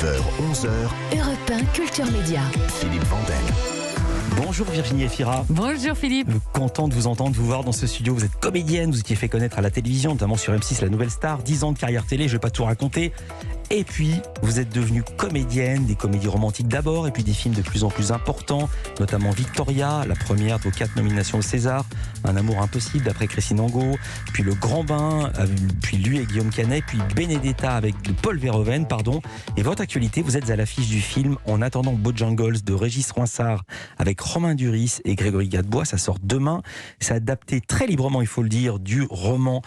9h, 11h, Europe 1 Culture Média. Philippe Vandel. Bonjour Virginie Efira. Bonjour Philippe. Content de vous entendre, de vous voir dans ce studio. Vous êtes comédienne, vous étiez fait connaître à la télévision, notamment sur M6, La Nouvelle Star, 10 ans de carrière télé, je ne vais pas tout raconter. Et puis, vous êtes devenue comédienne, des comédies romantiques d'abord, et puis des films de plus en plus importants, notamment Victoria, la première de vos 4 nominations au César, Un amour impossible d'après Christine Angot, puis Le Grand Bain, puis Lui et Guillaume Canet, puis Benedetta avec Paul Verhoeven, pardon. Et votre actualité, vous êtes à l'affiche du film En attendant Bojangles de Régis Ronsard avec Romain Duris et Grégory Gadebois. Ça sort demain. C'est adapté très librement, il faut le dire, du roman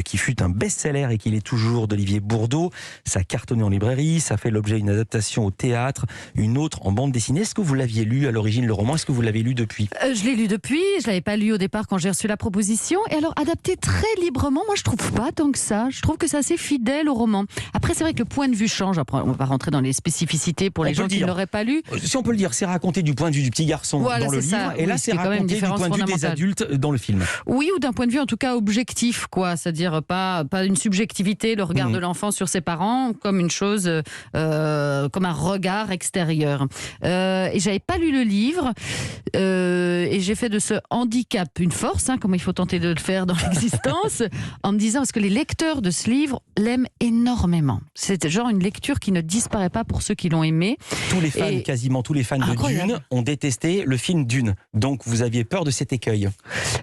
qui fut un best-seller et qui l'est toujours d'Olivier Bourdeau. Ça a cartonné en librairie, ça fait l'objet d'une adaptation au théâtre, une autre en bande dessinée. Est-ce que vous l'aviez lu à l'origine, le roman? Est-ce que vous l'avez lu depuis? Je l'ai lu depuis, je ne l'avais pas lu au départ quand j'ai reçu la proposition. Et alors, adapté très librement, moi je trouve pas tant que ça. Je trouve que c'est assez fidèle au roman. Après, c'est vrai que le point de vue change. Après, on va rentrer dans les spécificités pour les gens qui ne l'auraient pas lu. Si on peut le dire, c'est raconté du point de vue du petit garçon dans le livre, ça. et là c'est raconté du point de vue des adultes dans le film. Oui, ou d'un point de vue en tout cas objectif, quoi. C'est-à-dire pas une subjectivité, le regard de l'enfant sur ses parents, comme une chose, comme un regard extérieur. Et j'avais pas lu le livre, et j'ai fait de ce handicap une force, comme il faut tenter de le faire dans l'existence, en me disant, parce que les lecteurs de ce livre l'aiment énormément. C'est genre une lecture qui ne disparaît pas pour ceux qui l'ont aimé. Tous les fans, quasiment tous les fans de Dune ont détesté le film Dune. Donc vous aviez peur de cet écueil.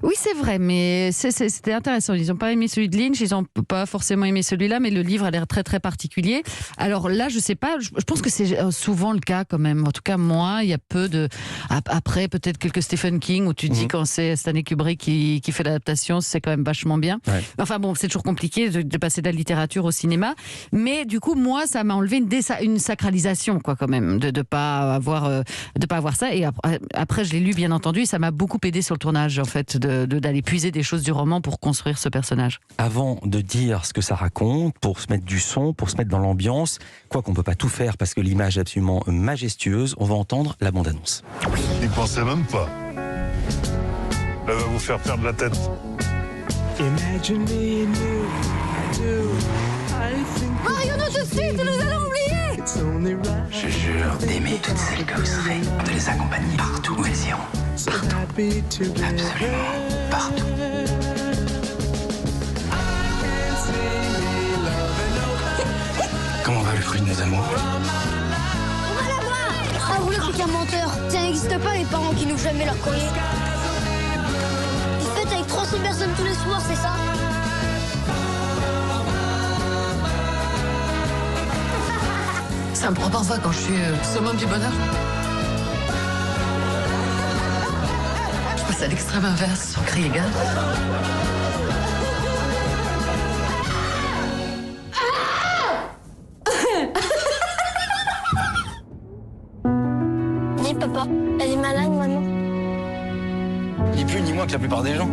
Oui, c'est vrai, mais c'était intéressant. Ils n'ont pas aimé celui de Lynch, ils n'ont pas forcément aimé celui-là, mais le livre a l'air très très particulier. Alors là, je sais pas, je pense que c'est souvent le cas quand même. En tout cas, moi, il y a peu de... Après, peut-être quelques Stephen King, où tu dis quand c'est Stanley Kubrick qui fait l'adaptation, c'est quand même vachement bien. Ouais. Enfin bon, c'est toujours compliqué de passer de la littérature au cinéma. Mais du coup, moi, ça m'a enlevé une sacralisation, quoi, quand même, de pas avoir ça. Et après, je l'ai lu, bien entendu, et ça m'a beaucoup aidé sur le tournage, en fait, d'aller puiser des choses du roman pour construire ce personnage. Avant de dire ce que ça raconte, pour se mettre du son, pour se mettre dans l'ambiance, quoi qu'on peut pas tout faire parce que l'image est absolument majestueuse, on va entendre la bande-annonce. N'y pensez même pas. Elle va vous faire perdre la tête. Marions-nous tout de suite, nous allons oublier. Je jure d'aimer toutes celles que vous serez, de les accompagner partout où elles iront. Partout. Absolument partout. Comment va le fruit de nos amours? On va la voir. Ah, vous le truc un menteur. Ça n'existe pas, les parents qui n'ouvrent jamais leur courrier. Ils fêtent avec 300 personnes tous les soirs, c'est ça? Ça me prend parfois quand je suis au summum du bonheur. Je passe à l'extrême inverse sans crier gare. Dis papa, elle est malade, maman. Ni plus ni moins que la plupart des gens.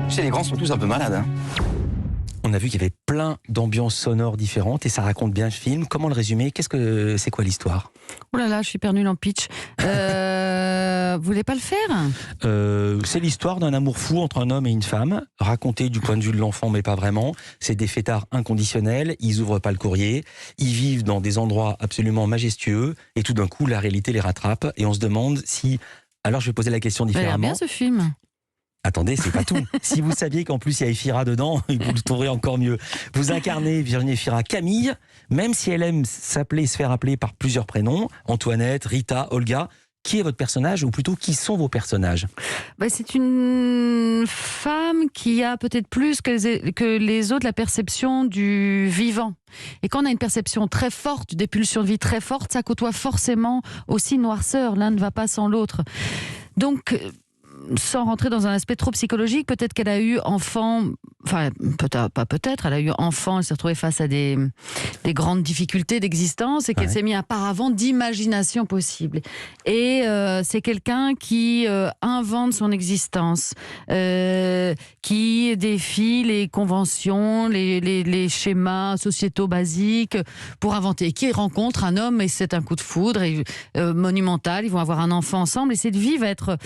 Tu sais, les grands sont tous un peu malades. Hein. On a vu qu'il y avait plein d'ambiances sonores différentes et ça raconte bien le film. Comment le résumer? C'est quoi l'histoire? Oh là là, je suis hyper nulle en pitch. Vous voulez pas le faire? C'est l'histoire d'un amour fou entre un homme et une femme, raconté du point de vue de l'enfant, mais pas vraiment. C'est des fêtards inconditionnels, ils ouvrent pas le courrier, ils vivent dans des endroits absolument majestueux, et tout d'un coup, la réalité les rattrape, et on se demande si... Alors je vais poser la question différemment. Il a bien ce film. Attendez, c'est pas tout. Si vous saviez qu'en plus il y a Efira dedans, vous le trouverez encore mieux. Vous incarnez Virginie Efira Camille, même si elle aime se faire appeler par plusieurs prénoms, Antoinette, Rita, Olga. Qui est votre personnage, ou plutôt qui sont vos personnages? C'est une femme qui a peut-être plus que les autres la perception du vivant. Et quand on a une perception très forte, des pulsions de vie très fortes, ça côtoie forcément aussi noirceur. L'un ne va pas sans l'autre. Donc... sans rentrer dans un aspect trop psychologique, peut-être qu'elle a eu enfant, enfin elle a eu enfant, elle s'est retrouvée face à des grandes difficultés d'existence et qu'elle s'est mise un paravent d'imagination possible. Et c'est quelqu'un qui invente son existence, qui défie les conventions, les schémas sociétaux basiques pour inventer, qui rencontre un homme et c'est un coup de foudre monumental, ils vont avoir un enfant ensemble et cette vie va être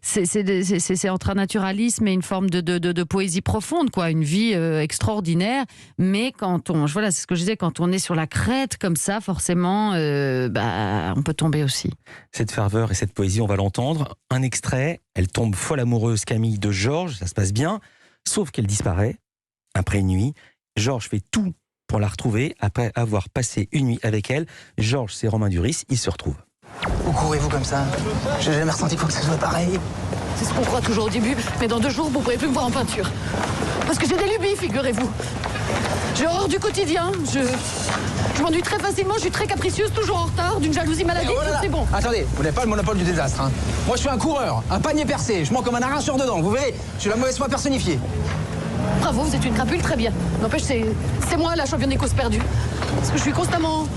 c'est entre un naturalisme et une forme de poésie profonde, quoi. Une vie extraordinaire. Mais voilà, c'est ce que je disais, quand on est sur la crête comme ça, forcément, on peut tomber aussi. Cette ferveur et cette poésie, on va l'entendre. Un extrait, elle tombe folle amoureuse, Camille, de Georges, ça se passe bien, sauf qu'elle disparaît après une nuit. Georges fait tout pour la retrouver. Après avoir passé une nuit avec elle, Georges, c'est Romain Duris, ils se retrouvent. Où courez-vous comme ça? J'ai jamais ressenti quoi que ce soit pareil. C'est ce qu'on croit toujours au début, mais dans 2 jours, vous ne pourrez plus me voir en peinture. Parce que j'ai des lubies, figurez-vous. J'ai horreur du quotidien, je m'ennuie très facilement, je suis très capricieuse, toujours en retard, d'une jalousie maladive, c'est bon. Attendez, vous n'avez pas le monopole du désastre. Hein. Moi, je suis un coureur, un panier percé, je mens comme un arracheur de dents, vous verrez, je suis la mauvaise foi personnifiée. Bravo, vous êtes une crapule, très bien. N'empêche, c'est moi la championne des causes perdues. Parce que je suis constamment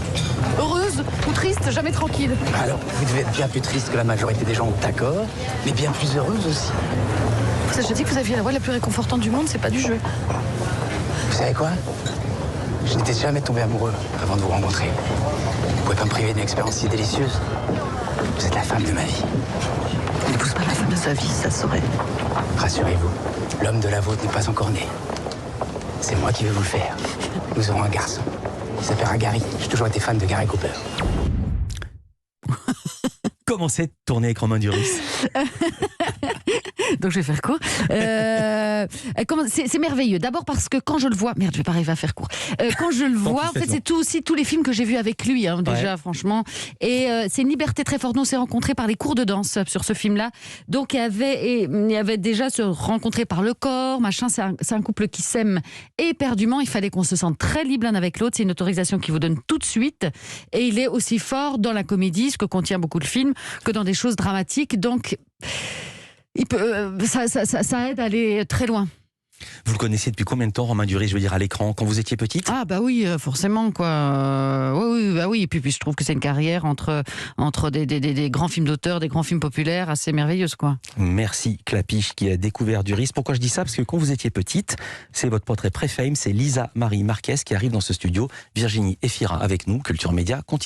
heureuse ou triste, jamais tranquille. Alors, vous devez être bien plus triste que la majorité des gens, d'accord, mais bien plus heureuse aussi. Je dis que vous aviez la voix la plus réconfortante du monde, c'est pas du jeu. Vous savez quoi? Je n'étais jamais tombé amoureux avant de vous rencontrer. Vous pouvez pas me priver d'une expérience si délicieuse. Vous êtes la femme de ma vie. On n'épouse pas la femme de sa vie, ça saurait. Rassurez-vous, l'homme de la vôtre n'est pas encore né. C'est moi qui vais vous le faire. Nous aurons un garçon. Il s'appellera Gary. J'ai toujours été fan de Gary Cooper. Comment c'est de tourner avec Romain Duris? Donc je vais faire court. C'est merveilleux. D'abord parce que quand je le vois, merde, je vais pas arriver à faire court. Quand je le vois, en fait, c'est aussi tous les films que j'ai vus avec lui, hein, déjà, franchement. Et c'est une liberté très forte. Nous, on s'est rencontrés par les cours de danse sur ce film-là. Donc il y avait déjà se rencontrer par le corps, machin. C'est un couple qui s'aime éperdument. Il fallait qu'on se sente très libre l'un avec l'autre. C'est une autorisation qu'il vous donne tout de suite. Et il est aussi fort dans la comédie, ce que contient beaucoup de films, que dans des choses dramatiques. Donc ça aide à aller très loin. Vous le connaissiez depuis combien de temps, Romain Duris, je veux dire, à l'écran, quand vous étiez petite? Ah bah oui, forcément, quoi. Oui. Et puis je trouve que c'est une carrière entre des grands films d'auteur, des grands films populaires assez merveilleuse, quoi. Merci Clapiche qui a découvert Duris. Pourquoi je dis ça? Parce que quand vous étiez petite, c'est votre portrait pré-fame, c'est Lisa Marie Marquez qui arrive dans ce studio. Virginie Efira avec nous, Culture Média continue.